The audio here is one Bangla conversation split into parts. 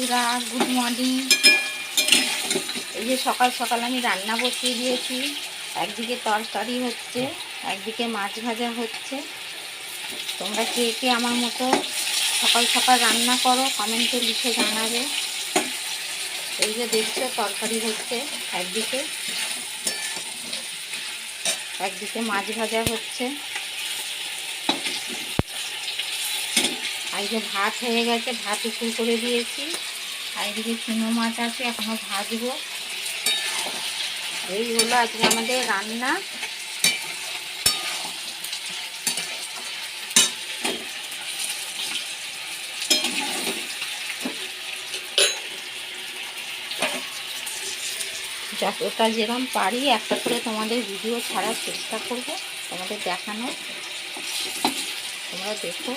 বন্ধুরা, গুড মর্নিং। এই যে সকাল সকাল আমি রান্না বসিয়ে দিয়েছি। একদিকে তরকারি হচ্ছে, একদিকে মাছ ভাজা হচ্ছে। তোমরা কে কে আমার মতো সকাল সকাল রান্না করো কমেন্টে লিখে জানাবে। এই যে দেখছো তরকারি হচ্ছে, একদিকে মাছ ভাজা হচ্ছে। আর এই যে ভাত হয়ে গেছে, ভাত উপুর করে দিয়েছি। আর এদিকে চুনো মাছ আছে, এখনো ভাজবো। এই হলো আজকে আমাদের রান্না। যতটা যেরকম পারি একটা করে তোমাদের ভিডিও ছাড়ার চেষ্টা করব, তোমাদের দেখানো। তোমরা দেখো।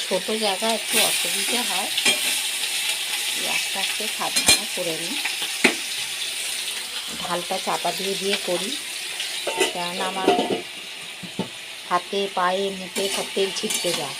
ছোট জায়গা একটু অসুবিধা হয়, আস্তে আস্তে সাবধানে করে নিই। ঢালটা চাপা দিয়ে দিয়ে করি, কেননা আমার হাতে পায়ে মুখে সব তেল ছিটকে যায়।